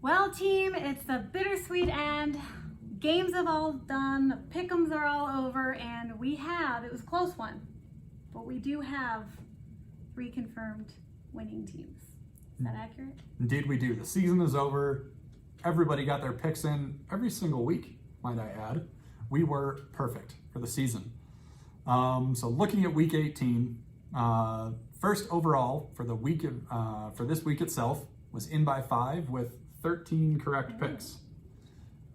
Well, team, it's the bittersweet end. Games have all done, pick'ems are all over, and it was a close one, but we do have 3 confirmed winning teams. Is that accurate? Indeed we do. The season is over. Everybody got their picks in every single week, might I add. We were perfect for the season. So looking at week 18, first overall for the week for this week itself was In by 5 with 13 correct picks.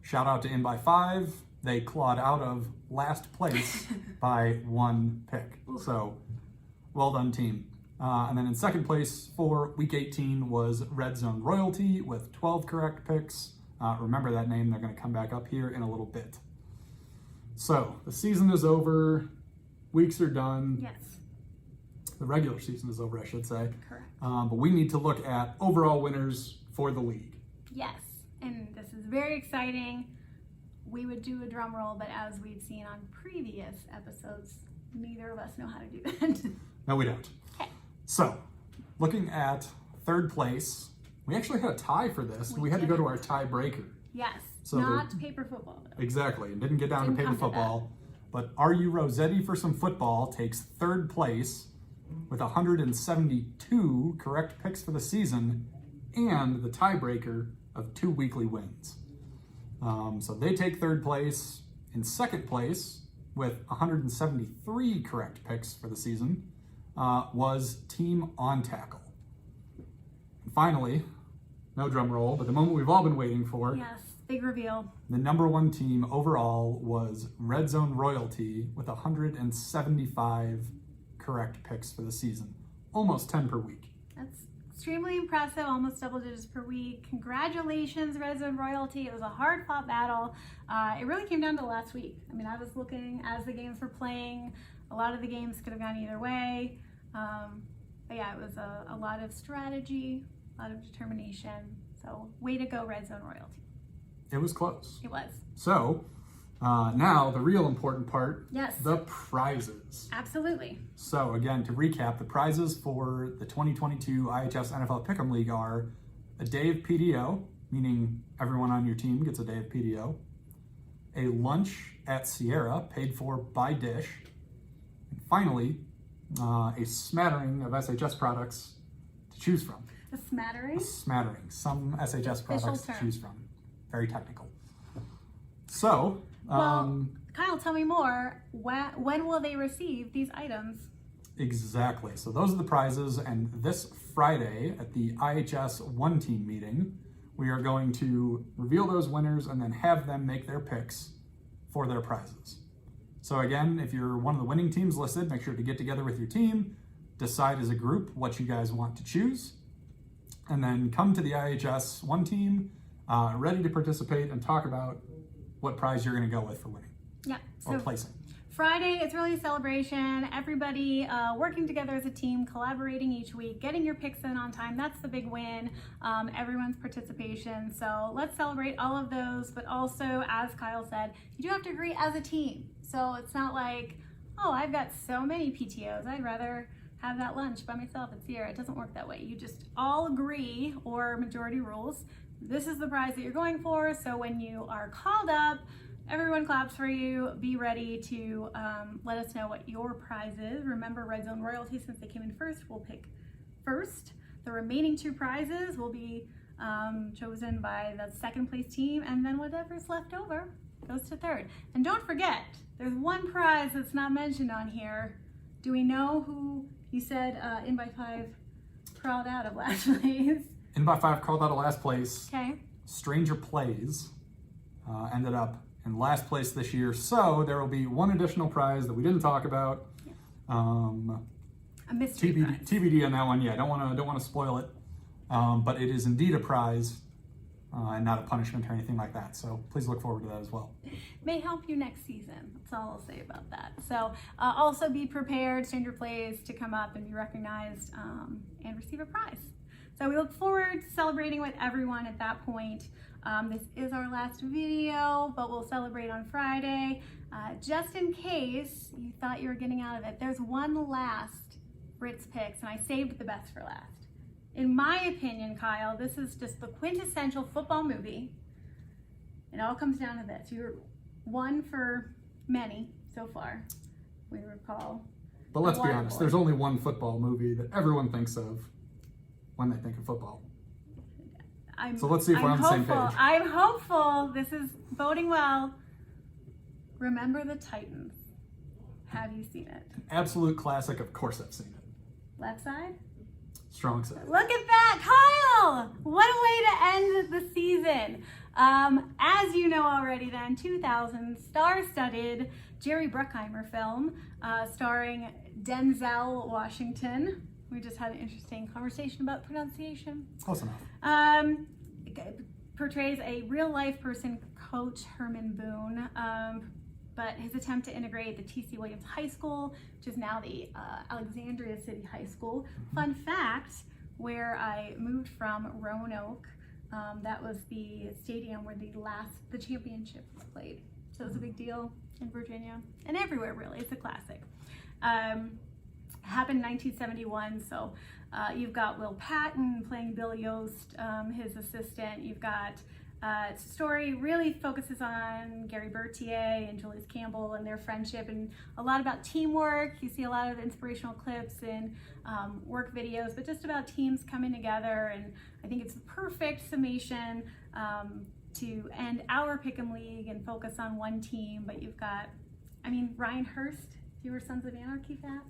Shout out to In by 5. They clawed out of last place by 1 pick. So well done, team. And then in second place for week 18 was Red Zone Royalty with 12 correct picks. Remember that name, they're going to come back up here in a little bit. So the season is over, weeks are done. Yes. The regular season is over, I should say. Correct. But we need to look at overall winners for the league. Yes, and this is very exciting. We would do a drum roll, but as we've seen on previous episodes, neither of us know how to do that. No, we don't. Okay. So, looking at third place, we actually had a tie for this. We had to go to our tiebreaker. Yes, So not paper football though. Exactly, and didn't get down Didn't to paper come to football. But Are You Rossetti for Some Football takes third place with 172 correct picks for the season and the tiebreaker of 2 weekly wins. So they take third place. In second place with 173 correct picks for the season was Team On Tackle. And finally, no drum roll, but the moment we've all been waiting for. Yes, big reveal. The number 1 team overall was Red Zone Royalty with 175 correct picks for the season. Almost 10 per week. That's extremely impressive, almost double digits per week. Congratulations, Red Zone Royalty. It was a hard-fought battle. It really came down to last week. I mean, I was looking as the games were playing. A lot of the games could have gone either way. But yeah, it was a lot of strategy, a lot of determination. So way to go, Red Zone Royalty. It was close. It was. So now the real important part. Yes. The prizes. Absolutely. So again, to recap, the prizes for the 2022 IHS NFL Pick'em League are a day of PDO, meaning everyone on your team gets a day of PDO, a lunch at Sierra paid for by Dish, and finally, a smattering of SHS products to choose from. A smattering? A smattering. Some SHS products to choose from. Very technical. So, well, Kyle, tell me more. When will they receive these items? Exactly. So those are the prizes, and this Friday at the IHS One Team meeting, we are going to reveal those winners and then have them make their picks for their prizes. So again, if you're one of the winning teams listed, make sure to get together with your team, decide as a group what you guys want to choose, and then come to the IHS One Team ready to participate and talk about what prize you're going to go with for winning. Yeah. Or placing. Friday, it's really a celebration. Everybody working together as a team, collaborating each week, getting your picks in on time. That's the big win. Everyone's participation. So let's celebrate all of those. But also, as Kyle said, you do have to agree as a team. So it's not like, oh, I've got so many PTOs. I'd rather have that lunch by myself at Sierra. It doesn't work that way. You just all agree, or majority rules. This is the prize that you're going for. So when you are called up, everyone claps for you. Be ready to let us know what your prize is. Remember, Red Zone Royalty, since they came in first, will pick first. The remaining 2 prizes will be chosen by the second place team, and then whatever's left over goes to third. And don't forget, there's one prize that's not mentioned on here. Do we know who you said In by 5 crawled out of last place? In by 5 crawled out of last place. Okay. Stranger Plays ended up in last place this year, so there will be one additional prize that we didn't talk about. A mystery prize. TBD on that one. Yeah, I don't want to spoil it, but it is indeed a prize and not a punishment or anything like that. So please look forward to that as well. May help you next season. That's all I'll say about that. So also be prepared, Stranger Plays, to come up and be recognized and receive a prize. So we look forward to celebrating with everyone at that point. This is our last video, but we'll celebrate on Friday. Just in case you thought you were getting out of it, there's one last Brits Picks, and I saved the best for last. in my opinion, Kyle, this is just the quintessential football movie. It all comes down to this. You're one for many so far, we recall. But let's be honest, there's only one football movie that everyone thinks of when they think of football. So let's see if we're on the same page. I'm hopeful. This is boding well. Remember the Titans. Have you seen it? An absolute classic. Of course I've seen it. Left side? Strong side. Look at that, Kyle! What a way to end the season. As you know already then, 2000 star-studded Jerry Bruckheimer film starring Denzel Washington. We just had an interesting conversation about pronunciation. Close enough. Portrays a real-life person, Coach Herman Boone, but his attempt to integrate the T.C. Williams High School, which is now the Alexandria City High School. Fun fact, where I moved from, Roanoke, that was the stadium where the championship was played. So it was a big deal in Virginia and everywhere, really. It's a classic. Happened in 1971, so you've got Will Patton playing Bill Yost, his assistant. You've got story really focuses on Gary Bertier and Julius Campbell and their friendship, and a lot about teamwork. You see a lot of inspirational clips and work videos, but just about teams coming together. And I think it's the perfect summation to end our Pick'em League and focus on one team. But you've got, Ryan Hurst, if you were Sons of Anarchy fan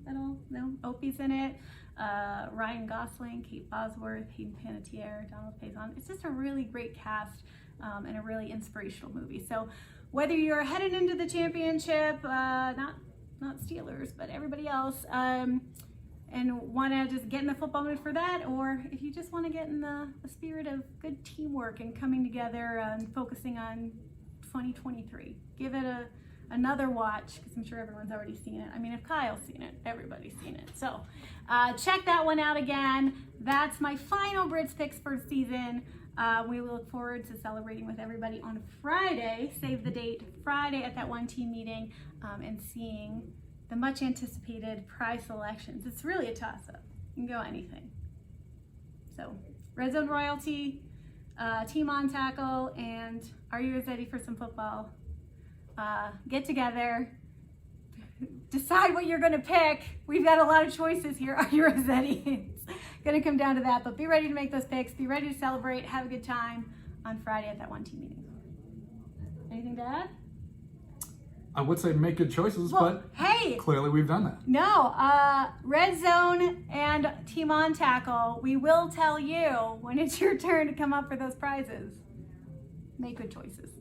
at all? No? Opie's in it. Ryan Gosling, Kate Bosworth, Hayden Panettiere, Donald Faison. It's just a really great cast and a really inspirational movie. So whether you're headed into the championship, not Steelers, but everybody else, and want to just get in the football mood for that, or if you just want to get in the spirit of good teamwork and coming together and focusing on 2023, give it another watch, because I'm sure everyone's already seen it. If Kyle's seen it, everybody's seen it. So check that one out again. That's my final Brits picks for the season. We look forward to celebrating with everybody on Friday, save the date, Friday at that one team meeting, and seeing the much anticipated prize selections. It's really a toss-up. You can go anything. So Red Zone Royalty, Team on Tackle, and Are You Ready for Some Football? Get together, decide what you're going to pick. We've got a lot of choices here. Are you ready? It's going to come down to that, but be ready to make those picks. Be ready to celebrate. Have a good time on Friday at that one team meeting. Anything to add? I would say make good choices, but hey, clearly we've done that. No, Red Zone and Team on Tackle, we will tell you when it's your turn to come up for those prizes. Make good choices.